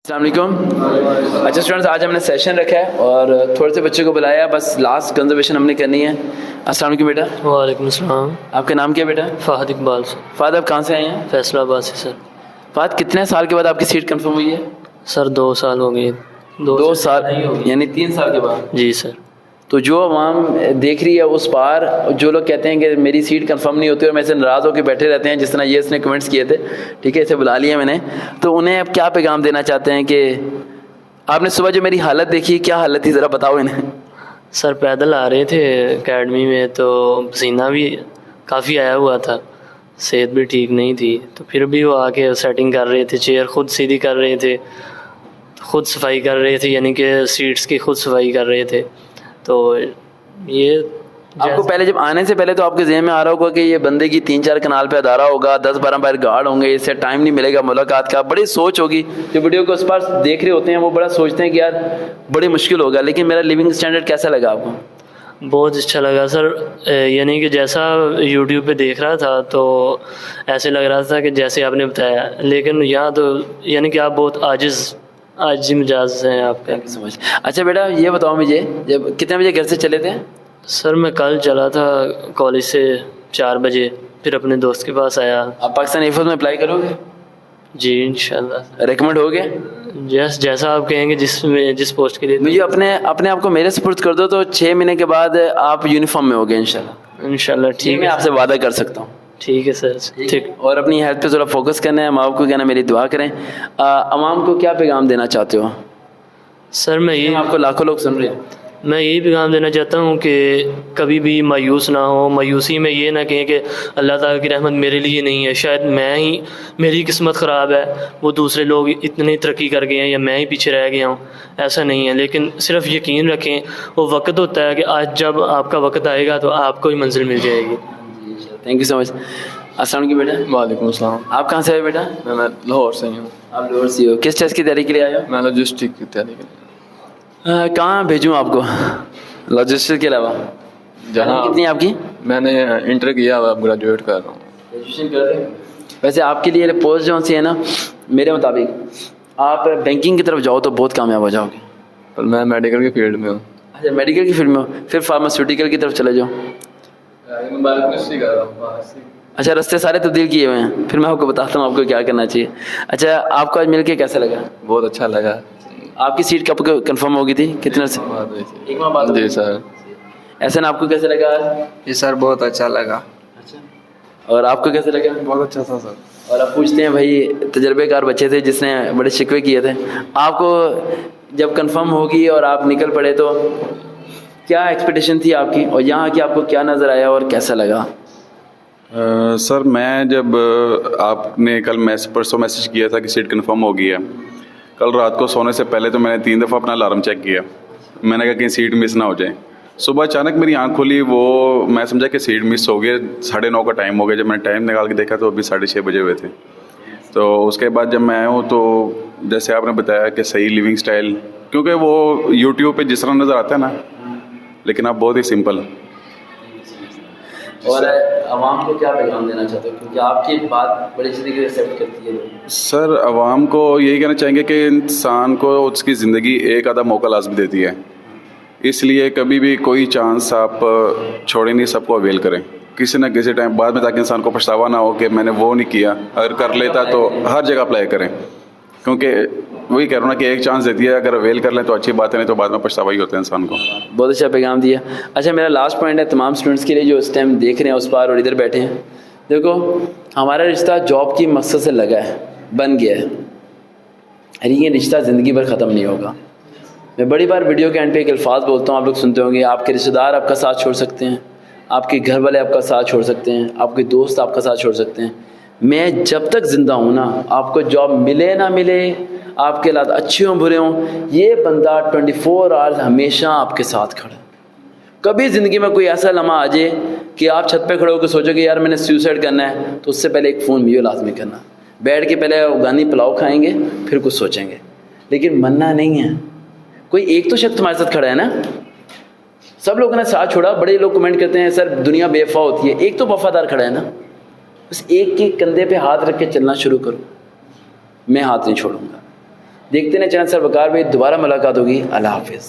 السلام علیکم. اچھا اسٹوڈنٹس, آج ہم نے سیشن رکھا ہے اور تھوڑے سے بچوں کو بلایا, بس لاسٹ کنزرویشن ہم نے کرنی ہے. السلام علیکم بیٹا. وعلیکم السلام. آپ کا نام کیا بیٹا؟ فہد اقبال سر. فہد, آپ کہاں سے آئے ہیں؟ فیصلہ آباد سے سر. فہد, کتنے سال کے بعد آپ کی سیٹ کنفرم ہوئی ہے؟ سر 2 سال ہو گئے. 2 سال یعنی 3 سال کے بعد؟ جی سر. تو جو عوام دیکھ رہی ہے اس پار, جو لوگ کہتے ہیں کہ میری سیٹ کنفرم نہیں ہوتی اور میں سے ناراض ہو کے بیٹھے رہتے ہیں, جس طرح یہ اس نے کمنٹس کیے تھے, ٹھیک ہے, اسے بلا لیا میں نے, تو انہیں اب کیا پیغام دینا چاہتے ہیں کہ آپ نے صبح جو میری حالت دیکھی, کیا حالت تھی, ذرا بتاؤ انہیں. سر پیدل آ رہے تھے اکیڈمی میں تو پسینہ بھی کافی آیا ہوا تھا, صحت بھی ٹھیک نہیں تھی, تو پھر بھی وہ آ کے سیٹنگ کر رہے تھے, چیئر خود سیدھی کر رہے تھے, خود صفائی کر رہے تھے, یعنی کہ سیٹس کی خود صفائی کر رہے تھے. تو یہ آپ کو پہلے جب آنے سے پہلے تو آپ کے ذہن میں آ رہا ہوگا کہ یہ بندے کی 3-4 کنال پہ ادارہ ہوگا, 10-12 باہر گارڈ ہوں گے, اس سے ٹائم نہیں ملے گا ملاقات کا, بڑی سوچ ہوگی. جو ویڈیو کو اس پر دیکھ رہے ہوتے ہیں وہ بڑا سوچتے ہیں کہ یار بڑی مشکل ہوگا, لیکن میرا لیونگ اسٹینڈرڈ کیسا لگا آپ کو؟ بہت اچھا لگا سر. یعنی کہ جیسا یوٹیوب پہ دیکھ رہا تھا تو ایسے لگ رہا تھا کہ جیسے آپ نے بتایا, لیکن یہاں تو یعنی کہ آپ بہت عاجزی مزاج ہیں آپ کا. اچھا بیٹا, یہ بتاؤ مجھے, جب کتنے بجے گھر سے چلے تھے؟ سر میں کل چلا تھا کالج سے 4 بجے, پھر اپنے دوست کے پاس آیا. آپ پاکستان ایئر فورس میں اپلائی کرو گے؟ جی انشاءاللہ. ریکمنڈ ہو گئے؟ جیسا آپ کہیں گے, جس پوسٹ کے لیے. مجھے اپنے آپ کو میرے سپرد کر دو تو 6 مہینے کے بعد آپ یونیفارم میں ہو گئے انشاءاللہ. انشاءاللہ ٹھیک ہے, میں آپ سے وعدہ کر سکتا ہوں. ٹھیک ہے سر. ٹھیک. اور اپنی ہیلتھ پہ ذرا فوکس کرنا ہے, ماں باپ کو کہنا میری دعا کریں. عوام کو کیا پیغام دینا چاہتے ہو؟ سر میں آپ کو لاکھوں لوگ سن رہے ہیں. میں یہی پیغام دینا چاہتا ہوں کہ کبھی بھی مایوس نہ ہو. مایوسی میں یہ نہ کہیں کہ اللہ تعالیٰ کی رحمت میرے لیے نہیں ہے, شاید میری قسمت خراب ہے, وہ دوسرے لوگ اتنی ترقی کر گئے ہیں یا میں ہی پیچھے رہ گیا ہوں, ایسا نہیں ہے. لیکن صرف یقین رکھیں, وہ وقت ہوتا ہے کہ آج جب آپ کا وقت آئے گا تو آپ کو ہی منزل مل جائے گی. تھینک یو سو مچ. السلام علیکم بیٹا. وعلیکم السلام. آپ کہاں سے آئے بیٹا؟ میں لاہور سے ہی ہوں. آپ لاہور سے ہو, کس ٹیسٹ کی تیاری کے لیے آئے ہو؟ میں لاجسٹک کی تیاری کے لیے. کہاں بھیجوں آپ کو لاجسٹک کے علاوہ؟ جہاں کتنی آپ کی؟ میں نے انٹر کیا, اب گریجویٹ کر رہا ہوں. گریجویشن کر رہے ہیں. ویسے آپ کے لیے پوسٹ جو سی ہے نا, میرے مطابق آپ بینکنگ کی طرف جاؤ تو بہت کامیاب ہو جاؤ گے. پر میں میڈیکل کی فیلڈ میں ہوں. اچھا میڈیکل کی فیلڈ میں ہو, پھر فارماسیوٹیکل کی طرف چلے جاؤ. اچھا رستے سارے تبدیل کیے ہوئے ہیں, پھر میں آپ کو بتاتا ہوں آپ کو کیا کرنا چاہیے. اچھا آپ کو آج مل کے کیسا لگا؟ بہت اچھا لگا. آپ کی سیٹ کب کنفرم ہو گئی تھی, کتنے سے؟ ایک ماہ بعد. جی سر. احسن آپ کو کیسے لگا آج؟ جی سر بہت اچھا لگا. اچھا, اور آپ کو کیسے لگا؟ بہت اچھا تھا سر. اور اب پوچھتے ہیں بھائی تجربے کار بچے تھے جس نے بڑے شکوے کیے تھے, آپ کو جب کنفرم ہوگی اور آپ نکل پڑے تو کیا ایکسپیکٹیشن تھی آپ کی, اور یہاں کی آپ کو کیا نظر آیا اور کیسا لگا؟ سر میں جب آپ نے کل پرسوں میسج کیا تھا کہ سیٹ کنفرم ہو گئی ہے, کل رات کو سونے سے پہلے تو میں نے 3 دفعہ اپنا الارم چیک کیا. میں نے کہا کہ سیٹ مس نہ ہو جائے. صبح اچانک میری آنکھ کھلی, وہ میں سمجھا کہ سیٹ مس ہو گئی. 9:30 کا ٹائم ہو گیا. جب میں نے ٹائم نکال کے دیکھا تو ابھی 6:30 بجے ہوئے تھے. تو اس کے بعد جب میں آیا ہوں تو جیسے آپ نے بتایا کہ صحیح لیونگ سٹائل, کیونکہ وہ یوٹیوب پہ جس طرح نظر آتا ہے نا, لیکن آپ بہت ہی سمپل. اور عوام کو کیا پیغام دینا چاہتے ہو, کیونکہ آپ کی بات بڑی اچھی طریقے سے ایکسیپٹ کرتی ہے. سر عوام کو یہی کہنا چاہیں گے کہ انسان کو اس کی زندگی ایک آدھا موقع لازمی دیتی ہے, اس لیے کبھی بھی کوئی چانس آپ چھوڑیں نہیں, سب کو اویل کریں کسی نہ کسی ٹائم بعد میں, تاکہ انسان کو پچھتاوا نہ ہو کہ میں نے وہ نہیں کیا. اگر کر لیتا تو ہر جگہ اپلائی کریں, کیونکہ وہی کہہ رہا ہوں نا کہ ایک چانس دیتی ہے, اگر اویل کر لیں تو اچھی بات ہے, نہیں تو بعد میں پچھتاوا ہی ہوتا ہے انسان کو. بہت اچھا پیغام دیا. اچھا میرا لاسٹ پوائنٹ ہے تمام اسٹوڈنٹس کے لیے جو اس ٹائم دیکھ رہے ہیں اس پار اور ادھر بیٹھے ہیں. دیکھو ہمارا رشتہ جاب کی مقصد سے لگا ہے, بن گیا ہے, یہ رشتہ زندگی بھر ختم نہیں ہوگا. میں بڑی بار ویڈیو کے اینڈ پہ ایک الفاظ بولتا ہوں, آپ لوگ سنتے ہوں گے, آپ کے رشتہ دار آپ کا ساتھ چھوڑ سکتے ہیں, آپ کے گھر والے آپ کا ساتھ چھوڑ سکتے ہیں, آپ کے دوست آپ کا ساتھ چھوڑ سکتے ہیں. میں جب تک زندہ ہوں نا, آپ کو جاب ملے نہ ملے, آپ کے حالات اچھے ہوں برے ہوں, یہ بندہ 24 آورز ہمیشہ آپ کے ساتھ کھڑا ہے. کبھی زندگی میں کوئی ایسا لمحہ آ جائے کہ آپ چھت پہ کھڑے ہو کے سوچو کہ یار میں نے سیوسائڈ کرنا ہے, تو اس سے پہلے ایک فون بھی لازمی کرنا. بیٹھ کے پہلے افغانی پلاؤ کھائیں گے, پھر کچھ سوچیں گے, لیکن مننا نہیں ہے. کوئی ایک تو شخص تمہارے ساتھ کھڑا ہے نا, سب لوگوں نے ساتھ چھوڑا. بڑے لوگ کمنٹ کرتے ہیں سر دنیا بے وفا ہوتی ہے, ایک تو وفادار کھڑا ہے نا, بس ایک کے کندھے پہ ہاتھ رکھ کے چلنا شروع کرو. میں ہاتھ نہیں چھوڑوں گا. دیکھتے ہیں چینل سر وقار بھائی، دوبارہ ملاقات ہوگی. اللہ حافظ.